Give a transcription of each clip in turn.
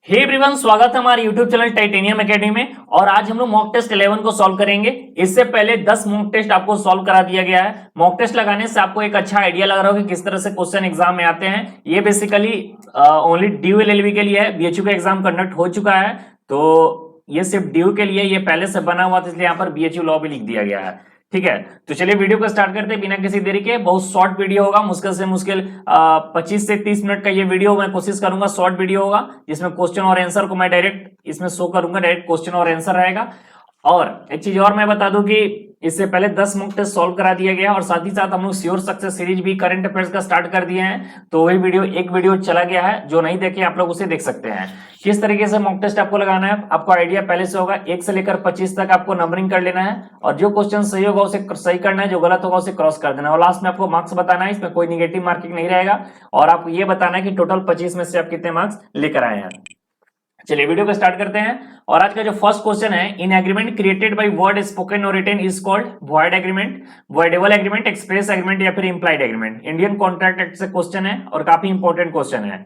Hey everyone, स्वागत है हमारे YouTube चैनल टाइटेनियम एकेडमी में। और आज हम लोग मॉक टेस्ट 11 को सॉल्व करेंगे। इससे पहले 10 मॉक टेस्ट आपको सॉल्व करा दिया गया है। मॉक टेस्ट लगाने से आपको एक अच्छा आइडिया लग रहा होगा कि किस तरह से क्वेश्चन एग्जाम में आते हैं। ये बेसिकली ओनली ड्यू एलएलबी के लिए है। बीएचयू का एग्जाम कंडक्ट हो चुका है, तो ये सिर्फ ड्यू के लिए, ये पहले से बना हुआ था, इसलिए यहाँ पर बीएचयू लॉ भी लिख दिया गया है। ठीक है, तो चलिए वीडियो को स्टार्ट करते हैं बिना किसी देरी के। बहुत शॉर्ट वीडियो होगा, मुश्किल से मुश्किल 25 से 30 मिनट का ये वीडियो मैं कोशिश करूंगा। शॉर्ट वीडियो होगा जिसमें क्वेश्चन और आंसर को मैं डायरेक्ट इसमें शो करूंगा। डायरेक्ट क्वेश्चन और आंसर रहेगा। और एक चीज और मैं बता दूं कि इससे पहले 10 मॉक टेस्ट सॉल्व करा दिया गया और साथ ही साथ हम लोग श्योर सक्सेस सीरीज भी करंट अफेयर्स का स्टार्ट कर दिए हैं। तो वही वीडियो एक वीडियो चला गया है, जो नहीं देखे आप लोग उसे देख सकते हैं। किस तरीके से मॉक टेस्ट आपको लगाना है आपको आइडिया पहले से होगा। 1 से लेकर 25 तक आपको नंबरिंग कर लेना है और जो क्वेश्चन सही होगा उसे सही करना है, जो गलत होगा उसे क्रॉस कर देना है। और लास्ट में आपको मार्क्स बताना है, इसमें कोई निगेटिव मार्किंग नहीं रहेगा। और आपको ये बताना है कि टोटल 25 में से आप कितने मार्क्स लेकर आए हैं। चलिए वीडियो को स्टार्ट करते हैं। और आज का जो फर्स्ट क्वेश्चन है, an agreement created by word spoken और written is called void agreement, voidable agreement, express agreement या फिर implied agreement. Indian Contract Act से क्वेश्चन है और काफी इंपॉर्टेंट क्वेश्चन है।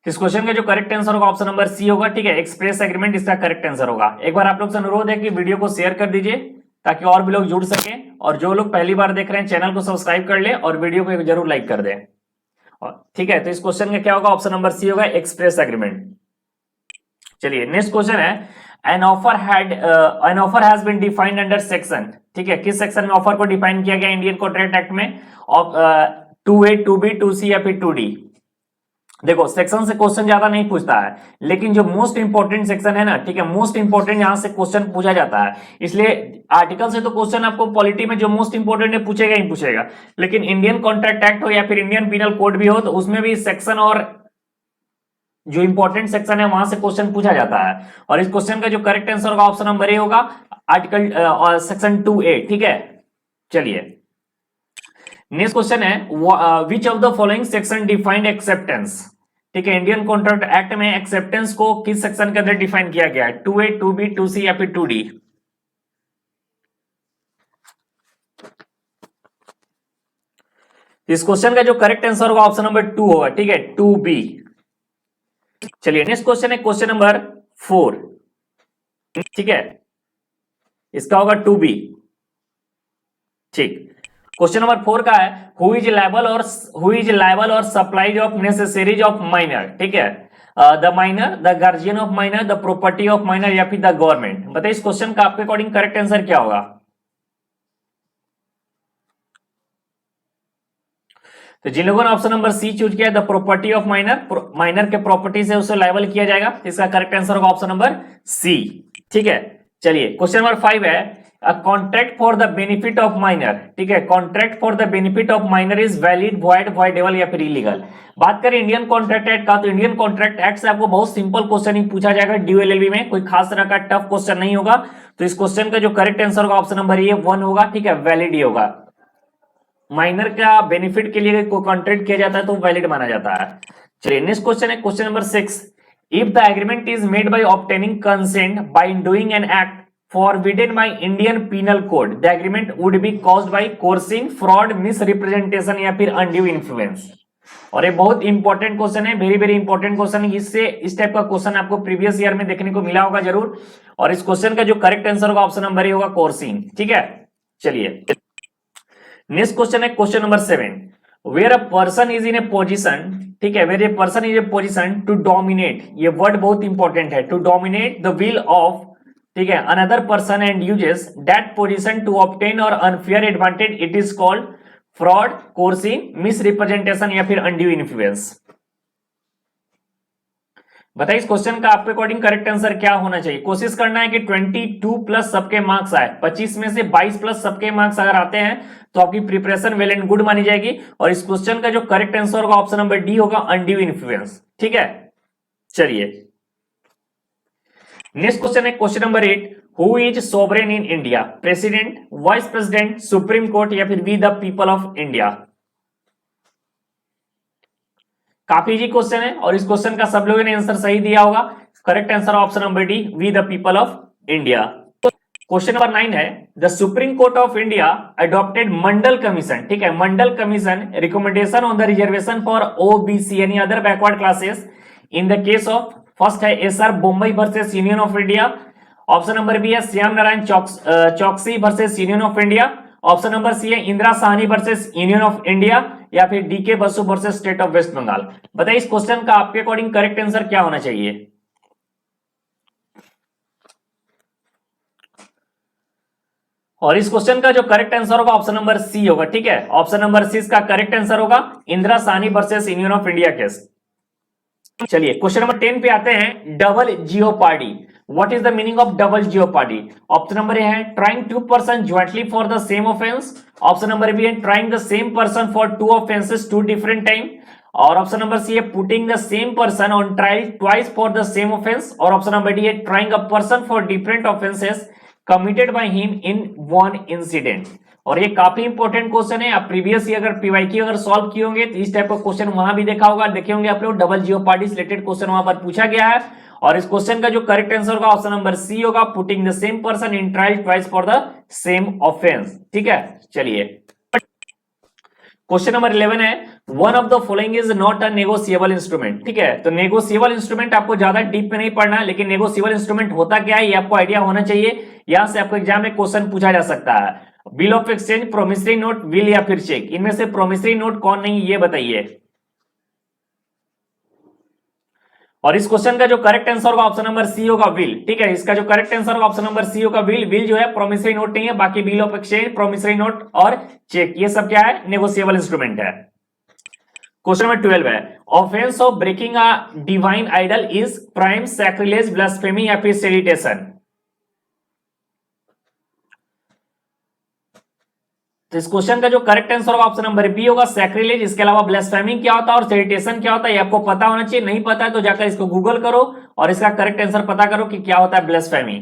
इस क्वेश्चन का जो करेक्ट आंसर होगा ऑप्शन नंबर सी होगा। ठीक है, एक्सप्रेस एग्रीमेंट इसका करेक्ट आंसर होगा। एक बार आप लोग से अनुरोध है कि वीडियो को शेयर कर दीजिए ताकि और भी लोग जुड़ सके। और जो लोग पहली बार देख रहे हैं चैनल को सब्सक्राइब कर ले और वीडियो को जरूर लाइक कर दें। ठीक है, तो इस क्वेश्चन का क्या होगा, ऑप्शन नंबर सी होगा, एक्सप्रेस एग्रीमेंट। चलिए नेक्स्ट क्वेश्चन है, an offer has been defined under section. ठीक है, किस सेक्शन में ऑफर को डिफाइन किया गया इंडियन कॉन्ट्रैक्ट एक्ट में? 2A, 2B, 2C या फिर 2D। देखो सेक्शन से क्वेश्चन ज्यादा नहीं पूछता है, लेकिन जो मोस्ट इंपॉर्टेंट सेक्शन है ना, ठीक है, मोस्ट इंपॉर्टेंट यहां से क्वेश्चन पूछा जाता है। इसलिए आर्टिकल से तो क्वेश्चन आपको पॉलिटी में जो मोस्ट इंपॉर्टेंट है पूछेगा ही पूछेगा, लेकिन इंडियन कॉन्ट्रैक्ट एक्ट हो या फिर इंडियन पिनल कोड भी हो तो उसमें भी सेक्शन और जो इंपॉर्टेंट सेक्शन है वहां से क्वेश्चन पूछा जाता है। और इस क्वेश्चन का जो करेक्ट आंसर होगा ऑप्शन नंबर ए होगा, आर्टिकल सेक्शन 2A। ठीक है, चलिए नेक्स्ट क्वेश्चन है, which of the following section defined acceptance. ठीक है, इंडियन कॉन्ट्रैक्ट एक्ट में एक्सेप्टेंस को किस सेक्शन के अंदर डिफाइन किया गया है? 2A, 2B, 2C या फिर 2D। इस क्वेश्चन का जो करेक्ट आंसर होगा ऑप्शन नंबर 2 होगा। ठीक है, 2B। चलिए नेक्स्ट क्वेश्चन है क्वेश्चन नंबर 4। ठीक है, इसका होगा 2B। ठीक, क्वेश्चन नंबर 4 का है, हु इज लायबल और supplies of necessaries of minor. ठीक है, the minor, the guardian of minor, the property of minor या फिर द गवर्नमेंट। बताइए इस क्वेश्चन का आपके अकॉर्डिंग करेक्ट आंसर क्या होगा? तो जिन लोगों ने ऑप्शन नंबर सी चूज किया, the property of minor, minor के प्रॉपर्टी से उसे लायबल किया जाएगा, इसका करेक्ट आंसर होगा ऑप्शन नंबर सी। ठीक है, चलिए क्वेश्चन नंबर 5 है, a contract for the benefit of minor. ठीक है, contract for the benefit of minor is valid, void, voidable या फिर इलीगल। बात करें इंडियन कॉन्ट्रैक्ट एक्ट का, तो इंडियन कॉन्ट्रैक्ट एक्ट से आपको बहुत सिंपल क्वेश्चन ही पूछा जाएगा ड्यू एलएलबी में, कोई खास तरह का टफ क्वेश्चन नहीं होगा। तो इस क्वेश्चन का जो करेक्ट आंसर होगा ऑप्शन नंबर ए 1 होगा। ठीक है, वैलिड ही होगा। माइनर का बेनिफिट के लिए कोई कॉन्ट्रैक्ट किया जाता है तो वैलिड माना जाता है। चलिए नेक्स्ट क्वेश्चन है question number 6, if the agreement is made by obtaining consent by doing an act forbidden by Indian Penal Code, the agreement would be caused by coercion, fraud, misrepresentation या फिर undue influence। और ये बहुत important question है, very very important question है। इससे इस type का क्वेश्चन आपको प्रीवियस ईयर में देखने को मिला होगा जरूर। और इस क्वेश्चन का जो करेक्ट आंसर होगा ऑप्शन नंबर ए होगा, कोर्सिन। ठीक है, चलिए नेक्स्ट क्वेश्चन है question number 7, where a person is in a position. ठीक है, where a person is a position to dominate, ये वर्ड बहुत इंपॉर्टेंट है, to dominate the will of, ठीक है, another person and uses that position to obtain और unfair advantage, it is called fraud, coercion, misrepresentation या फिर अनड्यू इन्फ्लुएंस। बताइए इस क्वेश्चन का आपके अकॉर्डिंग करेक्ट आंसर क्या होना चाहिए? कोशिश करना है कि 22 प्लस सबके मार्क्स आए, 25 में से 22 प्लस सबके मार्क्स अगर आते हैं तो आपकी प्रिपरेशन वेल एंड गुड मानी जाएगी। और इस क्वेश्चन का जो करेक्ट आंसर होगा ऑप्शन नंबर डी होगा, अनड्यू इन्फ्लुएंस। ठीक है, चलिए नेक्स्ट क्वेश्चन है question number 8, who is sovereign in India, president, vice president, supreme court या फिर we the people of India. काफी इजी क्वेश्चन है और इस क्वेश्चन का सब लोगों ने आंसर सही दिया होगा। Correct answer option number D, we the people of India. Question number 9 है, the Supreme Court of India adopted Mandal commission. ठीक है, Mandal commission recommendation on the reservation for OBC यानी other backward classes in the case of, first है SR Bommai versus Union of India, option number B है Shyam Narayan Chouksey versus Union of India, option number C है Indira Sawhney versus Union of India, या फिर DK Basu versus state of West Bengal. बताइए इस question का आपके according correct answer क्या होना चाहिए। और इस क्वेश्चन का जो करेक्ट आंसर होगा ऑप्शन नंबर सी होगा, ठीक है, ऑप्शन नंबर सी इसका करेक्ट आंसर होगा, Indira Sawhney versus Union of India case. चलिए क्वेश्चन नंबर 10 पे आते हैं, double jeopardy, what is the meaning of double jeopardy. Option number A है trying to person jointly for the same offence, option number B है trying the same person for two offences two different time, और option number C है putting the same person on trial twice for the same offence, और option number D है trying a person for different offences committed by him in one incident. और ये काफी important question है, आप previous अगर PYQ अगर सॉल्व किए होंगे तो इस टाइप का क्वेश्चन वहां भी देखा होगा, देखे होंगे आप लोग, डबल जियोपार्डी रिलेटेड क्वेश्चन वहां पर पूछा गया है। और इस क्वेश्चन का जो करेक्ट आंसर होगा ऑप्शन नंबर सी होगा, putting the same person in trial twice for the same offence. ठीक है, चलिए क्वेश्चन नंबर 11 है, one of the following is not a negotiable instrument. ठीक है, तो नेगोशिएबल इंस्ट्रूमेंट आपको ज्यादा डीप में नहीं पढ़ना, लेकिन नेगोशिएबल इंस्ट्रूमेंट होता क्या है ये आपको आइडिया होना चाहिए, यहां से आपको एग्जाम में क्वेश्चन पूछा जा सकता है। Bill of exchange, promissory note, will या फिर चेक, इनमें से प्रोमिसरी नोट कौन नहीं ये बताइए। और इस क्वेश्चन का जो करेक्ट आंसर होगा ऑप्शन नंबर सी होगा, विल। ठीक है, इसका जो करेक्ट आंसर होगा ऑप्शन नंबर सी होगा, विल। विल जो है प्रोमिसरी नोट नहीं है, बाकी bill of exchange, promissory note और चेक ये सब क्या है, नेगोशिएबल इंस्ट्रूमेंट है। क्वेश्चन नंबर 12 है, offence of breaking a divine idol is crime, sacrilege, blasphemy या फिर सेडिटेशन। तो इस क्वेश्चन का जो करेक्ट आंसर होगा ऑप्शन नंबर बी होगा, सैक्रिलेज। इसके अलावा ब्लास्फेमी क्या होता है और सेडिटेशन क्या होता है ये आपको पता होना चाहिए, नहीं पता है तो जाकर इसको गूगल करो और इसका करेक्ट आंसर पता करो कि क्या होता है ब्लास्फेमी।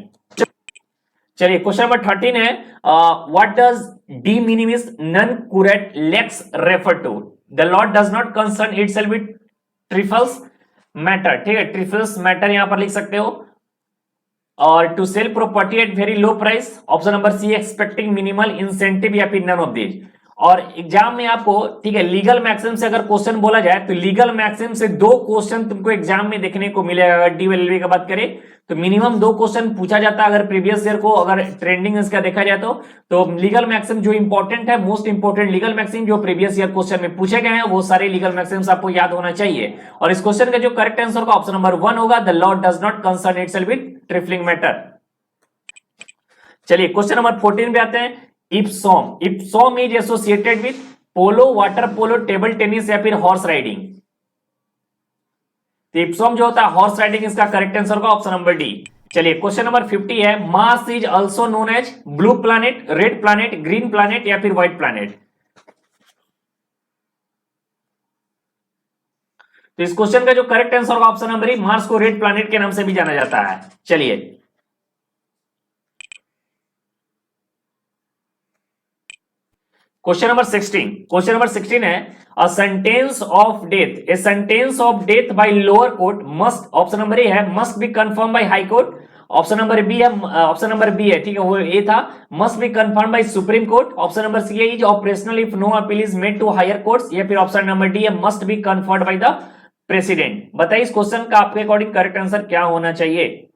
चलिए क्वेश्चन नंबर 13 है, what does de minimis non curat lex refer to. The law does not concern itself with trifles matter. ठीक है, ट्रिफल्स मैटर यहां पर लिख सकते हो। और to sell property at very low price, option number C, expecting minimal incentive या फिर नन ऑफ दीज। और एग्जाम में आपको, ठीक है, लीगल मैक्सिम से अगर क्वेश्चन बोला जाए तो लीगल मैक्सिम से 2 क्वेश्चन तुमको एग्जाम में देखने को मिलेगा। अगर डीएलएलबी की बात करें तो मिनिमम 2 क्वेश्चन पूछा जाता है, अगर प्रीवियस ईयर को अगर ट्रेंडिंग इसका देखा जाए तो लीगल मैक्सिम जो इंपॉर्टेंट है, मोस्ट इंपॉर्टेंट लीगल मैक्सिम जो प्रीवियस ईयर क्वेश्चन में पूछे गए हैं वो सारे लीगल मैक्सिम्स आपको याद होना चाहिए। और इस क्वेश्चन का जो करेक्ट आंसर का ऑप्शन नंबर 1 होगा, the law does not concern itself with trifling matter. चलिए क्वेश्चन नंबर 14 पे आते हैं, Epsom. Epsom is associated with polo, water polo, table tennis या फिर हॉर्स राइडिंग। तो इप्सॉम जो होता है हॉर्स राइडिंग, इसका करेक्ट आंसर होगा ऑप्शन नंबर डी। चलिए क्वेश्चन नंबर 50 है, Mars is also known as blue planet, red planet, green planet या फिर व्हाइट प्लैनेट। तो इस क्वेश्चन का जो करेक्ट आंसर होगा ऑप्शन नंबर ई, मार्स को रेड प्लैनेट के नाम से भी जाना जाता है। चलिए क्वेश्चन नंबर 16। क्वेश्चन नंबर 16 है, a sentence of death, a sentence of death by lower court must, option number A है, must be confirm by high Court, option number B है, ऑप्शन नंबर बी है, ठीक है, वो A था, must be confirm by Supreme Court, option number C है, is operational if no appeal is made to higher courts, या फिर option number D है, must be confirmed by the president. बताइए इस क्वेश्चन का आपके अकॉर्डिंग करेक्ट आंसर क्या होना चाहिए।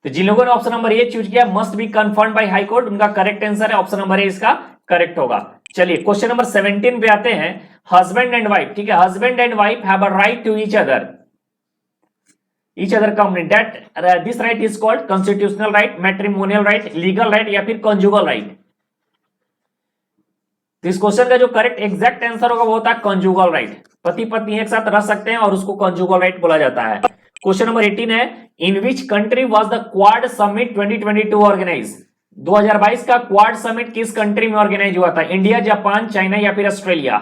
तो जिन लोगों ने ऑप्शन नंबर ए चूज किया, must be confirmed by high court, उनका करेक्ट आंसर है ऑप्शन नंबर ए, इसका करेक्ट होगा। चलिए क्वेश्चन नंबर 17 पे आते हैं, हस्बैंड एंड वाइफ। ठीक है, husband and wife have a right to each other company, that this right is called constitutional right, matrimonial right, legal right या फिर कॉन्जुगल राइट। तो इस क्वेश्चन का जो करेक्ट एग्जैक्ट आंसर होगा वो होता है कॉन्जुगल राइट। पति पत्नी एक साथ रह सकते हैं और उसको कॉन्जुगल राइट बोला जाता है। क्वेश्चन नंबर 18 है, in which country was the Quad summit 2022 organise. 2022 का क्वाड समिट किस कंट्री में ऑर्गेनाइज हुआ था, इंडिया, जापान, चाइना या फिर ऑस्ट्रेलिया।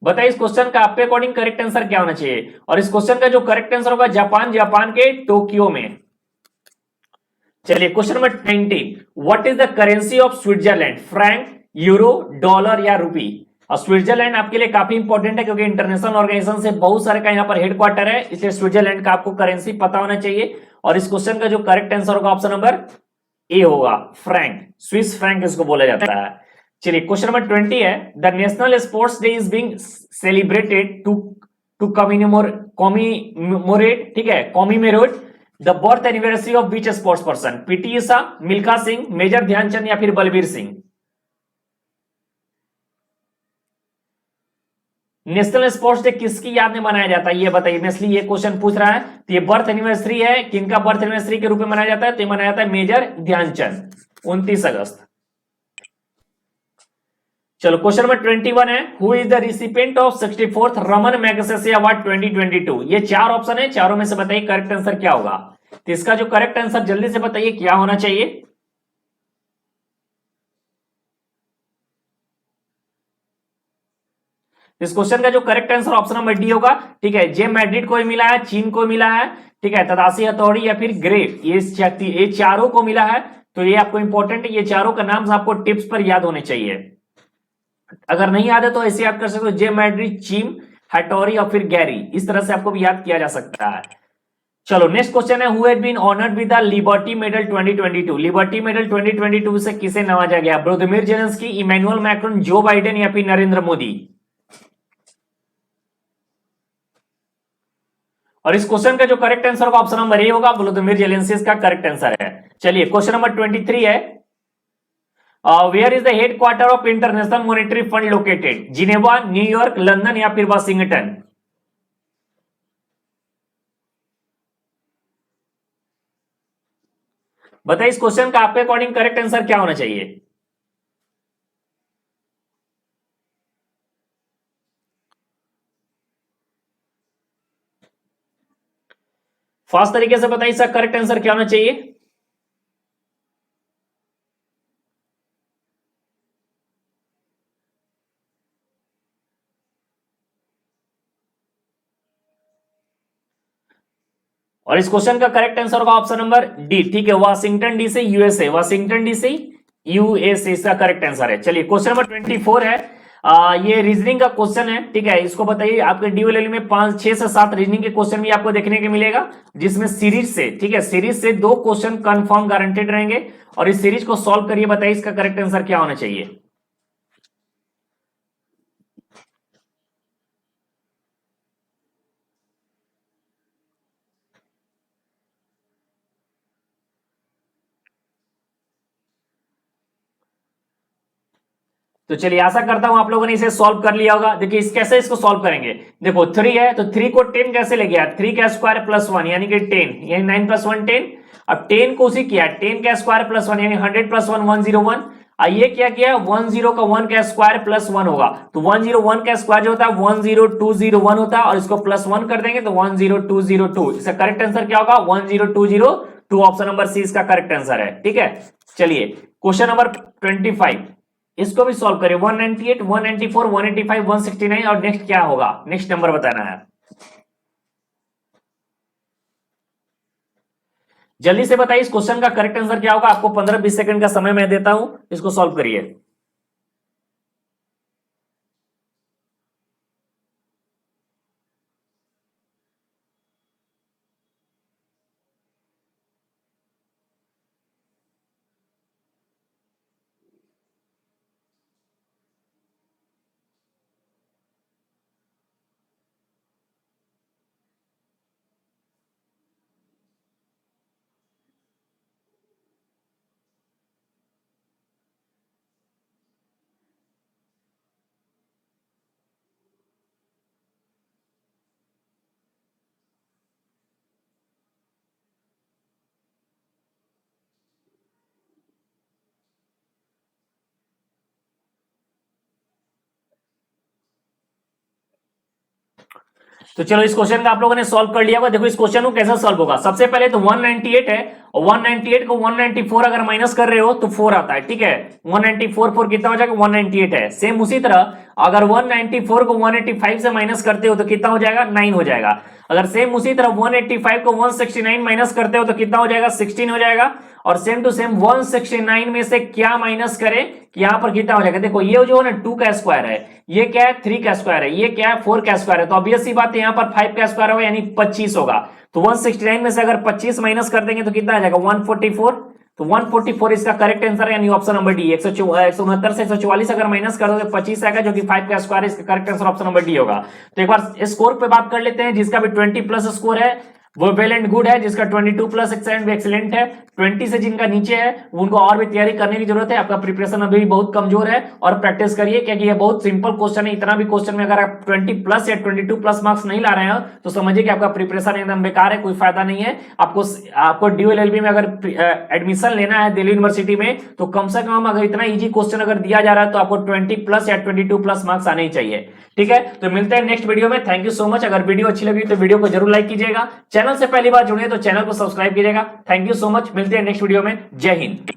बताइए इस क्वेश्चन का आपके अकॉर्डिंग करेक्ट आंसर क्या होना चाहिए। और इस क्वेश्चन का जो करेक्ट आंसर होगा जापान, जापान के टोक्यो में। चलिए question number 19, what is the currency of Switzerland, Frank, euro, dollar या रूपी। और स्विट्जरलैंड आपके लिए काफी इंपॉर्टेंट है क्योंकि इंटरनेशनल ऑर्गेनाइजेशन से बहुत सारे का यहाँ पर हेडक्वार्टर है, इसलिए स्विट्जरलैंड का आपको करेंसी पता होना चाहिए। और इस क्वेश्चन का जो करेक्ट आंसर होगा ऑप्शन नंबर ए होगा, फ्रैंक, स्विस फ्रैंक इसको बोला जाता है। चलिए क्वेश्चन नंबर 20 है, the national sports day is being celebrated to commemorate, ठीक है, commemorate the birth anniversary of which sports person, PT Usha, Milkha Singh, Major Dhyan Chand या फिर Balbir Singh. National sports day किसकी याद में मनाया जाता है ये बताइए, मैं इसलिए ये क्वेश्चन पूछ रहा है। तो ये बर्थ एनिवर्सरी है, किनका बर्थ एनिवर्सरी के रूप में मनाया जाता है? तो ये मनाया जाता है मेजर ध्यानचंद, 29 अगस्त। चलो क्वेश्चन नंबर 21 है, who is the recipient of 64th Raman Magsaysay award 2022? ये चार ऑप्शन है, चारों में से बताइए करेक्ट आंसर क्या होगा। तो इसका जो करेक्ट आंसर जल्दी से बताइए क्या होना चाहिए। इस क्वेश्चन का जो correct answer option number D होगा, ठीक है। जे मैड्रिड को मिला है, चीन को मिला है, ठीक है, तदाशी हथौड़ी या फिर ग्रेट, ये चारों को मिला है। तो ये आपको इंपॉर्टेंट है, ये चारों का नाम आपको टिप्स पर याद होने चाहिए। अगर नहीं याद है तो ऐसे याद कर सकते हो, जे मैड्रिड, चीन, हथौड़ी और फिर गैरी, इस तरह से आपको भी याद किया जा सकता है। चलो नेक्स्ट क्वेश्चन है, who has been honoured with the Liberty Medal 2022? Liberty Medal 2022 से किसे नवाजा गया? Vladimir Zelensky, Emmanuel Macron, Joe Biden या फिर नरेंद्र मोदी? और इस क्वेश्चन का जो करेक्ट आंसर होगा ऑप्शन नंबर ए होगा, व्लादिमीर जेलेंस्की इसका करेक्ट आंसर है। चलिए क्वेश्चन नंबर 23 है, where is the headquarter of International Monetary Fund located? Geneva, New York, London या फिर वाशिंगटन? बताइए इस क्वेश्चन का आपके अकॉर्डिंग करेक्ट आंसर क्या होना चाहिए। फास्ट तरीके से बताइए इसका करेक्ट आंसर क्या होना चाहिए। और इस क्वेश्चन का करेक्ट आंसर होगा ऑप्शन नंबर डी, ठीक है, Washington DC, USA, Washington DC, USA इसका करेक्ट आंसर है। चलिए क्वेश्चन नंबर 24 है, ये रीजनिंग का क्वेश्चन है, ठीक है। इसको बताइए, आपके डीओएलएल में 5, 6 से 7 रीजनिंग के क्वेश्चन भी आपको देखने को मिलेगा, जिसमें सीरीज से, ठीक है, सीरीज से 2 क्वेश्चन कंफर्म गारंटेड रहेंगे। और इस सीरीज को सॉल्व करिए, बताइए इसका करेक्ट आंसर क्या होना चाहिए। तो चलिए आशा करता हूं आप लोगों ने इसे सॉल्व कर लिया होगा। देखिए कैसे इसको सॉल्व करेंगे, देखो 3 है तो 3 को 10 कैसे ले गया, 3 का स्क्वायर प्लस 1 यानी कि 10, यानी 9 प्लस 1 10। अब 10 को उसी किया 10 का स्क्वायर प्लस 1 यानी 100 प्लस 1 101। ये क्या किया 10 का 1 का स्क्वायर प्लस 1 होगा, तो 101 का स्क्वायर जो होता है 10201 होता है, और इसको प्लस 1 कर देंगे तो 10202। इसका करेक्ट आंसर क्या होगा 10202, ऑप्शन नंबर सी इसका करेक्ट आंसर है, ठीक है। चलिए क्वेश्चन नंबर 25, इसको भी सॉल्व करें, 198, 194, 185, 169 और नेक्स्ट क्या होगा, नेक्स्ट नंबर बताना है। जल्दी से बताइए इस क्वेश्चन का करेक्ट आंसर क्या होगा। आपको 15-20 सेकंड का समय मैं देता हूं, इसको सॉल्व करिए। तो चलो इस क्वेश्चन का आप लोगों ने सॉल्व कर लिया होगा। देखो इस क्वेश्चन को कैसे सॉल्व होगा, सबसे पहले तो 198 है, और 198 को 194 अगर माइनस कर रहे हो तो 4 आता है, ठीक है। 194 4 कितना हो जाएगा 198 है। सेम उसी तरह अगर 194 को 185 से माइनस करते हो तो कितना हो जाएगा 9 हो जाएगा। अगर सेम उसी तरह 185 को 169 माइनस करते हो तो कितना हो जाएगा 16 हो जाएगा। और सेम टू सेम 169 में से क्या माइनस करें कि यहां पर कितना हो जाएगा, देखो ये जो है ना 2 का स्क्वायर है, ये क्या है 3 का स्क्वायर है, ये क्या है 4 का स्क्वायर है, तो ऑब्वियस सी बात है यहां पर 5 का स्क्वायर होगा यानी 25 होगा। तो 169 में से अगर 25 माइनस कर देंगे तो कितना आ जाएगा 144, तो 144 इसका करेक्ट आंसर है, यानी ऑप्शन नंबर डी। 169 से 144 अगर माइनस कर दो तो 25 आएगा, जो कि 5 का स्क्वायर है। इसका correct answer option number D होगा। तो एक बार स्कोर पे बात कर लेते हैं, जिसका भी 20 प्लस स्कोर है वो वेल एंड गुड है, जिसका 22 प्लस एक्सेलेंट है। 20 से जिनका नीचे है उनको और भी तैयारी करने की जरूरत है, आपका प्रिपरेशन अभी भी बहुत कमजोर है, और प्रैक्टिस करिए, क्योंकि ये बहुत सिंपल क्वेश्चन है। इतना भी क्वेश्चन में अगर आप 20 प्लस या 22 प्लस मार्क्स नहीं ला रहे हो तो समझिए कि आपका प्रिपरेशन एकदम बेकार है, कोई फायदा नहीं है। आपको DULLB में अगर एडमिशन लेना है दिल्ली यूनिवर्सिटी में, तो कम से कम अगर इतना इजी क्वेश्चन अगर दिया जा रहा है तो आपको 20 प्लस या 22 प्लस मार्क्स आने ही चाहिए। ठीक है, तो मिलते हैं नेक्स्ट वीडियो में। Thank you so much. अगर वीडियो अच्छी लगी तो वीडियो को जरूर लाइक कीजिएगा, चैनल से पहली बार जुड़े तो चैनल को सब्सक्राइब कीजिएगा। थैंक यू सो मच, मिलते हैं नेक्स्ट वीडियो में। जय हिंद।